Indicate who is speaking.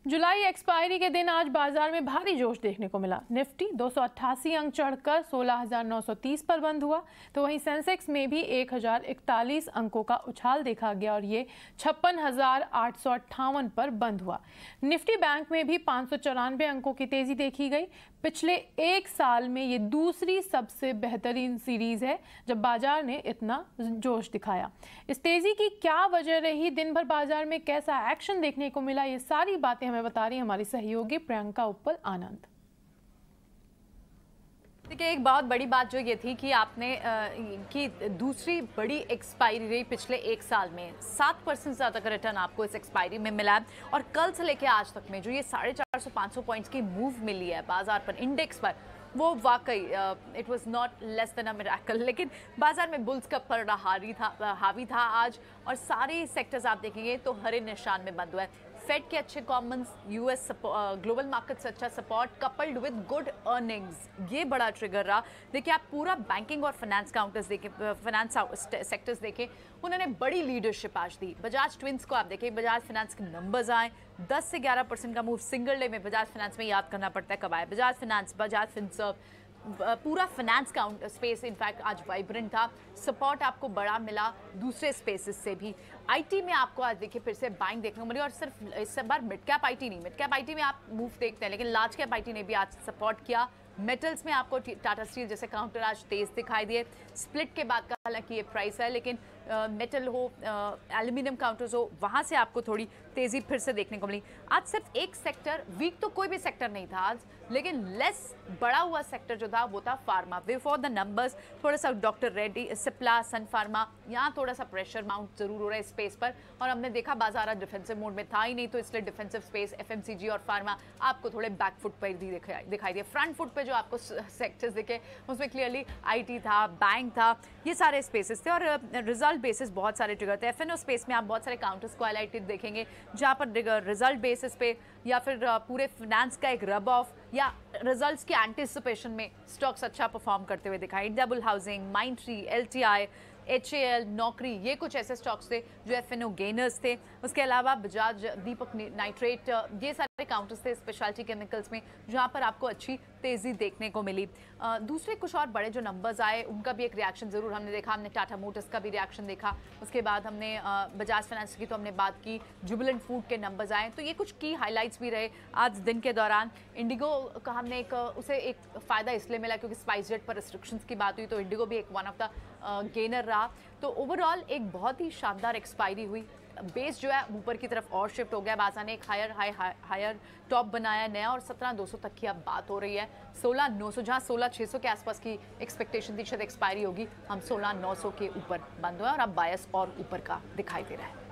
Speaker 1: जुलाई expiry के दिन आज बाजार में भारी जोश देखने को मिला। निफ्टी 288 अंक चढ़कर 16,930 पर बंद हुआ, तो वहीं सेंसेक्स में भी 1,041 अंकों का उछाल देखा गया और ये 56,858 पर बंद हुआ। निफ्टी बैंक में भी 594 अंकों की तेजी देखी गई। पिछले एक साल में ये दूसरी सबसे बेहतरीन सीरीज है जब बाजार ने इतना जोश दिखाया। इस तेजी की क्या वजह रही, दिन भर बाजार में कैसा एक्शन देखने को मिला, ये सारी बातें हमें बता रही हमारी सहयोगी प्रियंका उप्पल आनंद।
Speaker 2: देखिए, एक बहुत बड़ी बात जो ये थी कि आपने कि दूसरी बड़ी एक्सपायरी रही पिछले एक साल में। 7% ज़्यादा का रिटर्न आपको इस एक्सपायरी में मिला है और कल से लेकर आज तक में जो ये 450-500 पॉइंट्स की मूव मिली है बाजार पर, इंडेक्स पर, वो वाकई it was not less than a miracle. लेकिन बाजार में बुल्स का पलड़ा हावी था आज और सारे सेक्टर्स आप देखेंगे तो हरे निशान में बंद हुआ है। फेड के अच्छे कॉमन्स, यूएस ग्लोबल मार्केट से अच्छा support coupled with good earnings, ये बड़ा ट्रिगर रहा। देखिए, आप पूरा बैंकिंग और फाइनेंस काउंटर्स देखें, फाइनेंस सेक्टर्स देखें, उन्होंने बड़ी लीडरशिप आज दी। बजाज ट्विंस को आप देखें, बजाज फाइनेंस के नंबर्स आए, 10 से 11% का मूव सिंगल डे में बजाज फाइनेंस में याद करना पड़ता है कब आए। बजाज फाइनेंस, बजाज फिनसर्व, पूरा फाइनेंस काउंटर स्पेस इनफैक्ट आज वाइब्रेंट था। सपोर्ट आपको बड़ा मिला दूसरे स्पेसेस से भी। आईटी में आपको आज देखिए फिर से बाइंग देखने को मिली और सिर्फ इस बार मिड कैप आईटी नहीं, मिड कैप आईटी में आप मूव देखते हैं लेकिन लार्ज कैप आईटी ने भी आज सपोर्ट किया। मेटल्स में आपको टाटा स्टील जैसे काउंटर आज तेज दिखाई दिए। स्प्लिट के बाद का हालांकि ये प्राइस है, लेकिन मेटल हो, एल्यूमिनियम काउंटर्स हो, वहाँ से आपको थोड़ी तेज़ी फिर से देखने को मिली। आज सिर्फ एक सेक्टर वीक तो कोई भी सेक्टर नहीं था आज, लेकिन लेस बड़ा हुआ सेक्टर जो था वो था फार्मा। बिफोर द नंबर्स थोड़ा सा डॉक्टर रेड्डी, सिप्ला, सन फार्मा, यहाँ थोड़ा सा प्रेशर माउंट जरूर हो रहा है स्पेस पर और हमने देखा बाजार आज डिफेंसिव मोड में था ही नहीं, तो इसलिए डिफेंसिव स्पेस एफएमसीजी और फार्मा आपको थोड़े बैक फुट पर भी दिखाई दिए। फ्रंट फुट पे जो आपको सेक्टर्स दिखे उसमें क्लियरली आईटी था, बैंक था, ये सारे स्पेसेस थे और रिजल्ट बेसिस बहुत सारे ट्रिगर थे। एफएनओ स्पेस में आप बहुत सारे काउंटर्स को हाईलाइटेड देखेंगे जहाँ पर रिजल्ट बेसिस पे या फिर पूरे फाइनेंस का एक रब ऑफ या रिजल्ट्स की एंटिसिपेशन में स्टॉक्स अच्छा परफॉर्म करते हुए दिखाई। Double housing, Mindtree, LTI, HAL, नौकरी, ये कुछ ऐसे स्टॉक्स थे जो एफएनओ गेनर्स थे। उसके अलावा बजाज, दीपक नाइट्रेट, ये सारे काउंटर्स थे स्पेशलिटी केमिकल्स में जहाँ पर आपको अच्छी तेज़ी देखने को मिली। दूसरे कुछ और बड़े जो नंबर्स आए उनका भी एक रिएक्शन ज़रूर हमने देखा। हमने टाटा मोटर्स का भी रिएक्शन देखा, उसके बाद हमने बजाज फाइनेंस की तो हमने बात की, जुबिलेंट फूड के नंबर्स आए, तो ये कुछ की हाईलाइट्स भी रहे आज दिन के दौरान। इंडिगो का हमने उसे एक फ़ायदा इसलिए मिला क्योंकि स्पाइस जेट पर रिस्ट्रिक्शंस की बात हुई, तो इंडिगो भी एक वन ऑफ द गेनर रहा। तो ओवरऑल एक बहुत ही शानदार एक्सपायरी हुई। बेस जो है ऊपर की तरफ और शिफ्ट हो गया, बाजार ने एक हायर टॉप बनाया नया और 17,200 तक की अब बात हो रही है। 16,900 जहाँ 16,600 के आसपास की एक्सपेक्टेशन थी शायद एक्सपायरी होगी, हम 16,900 के ऊपर बंद हुए और अब बायस और ऊपर का दिखाई दे रहा है।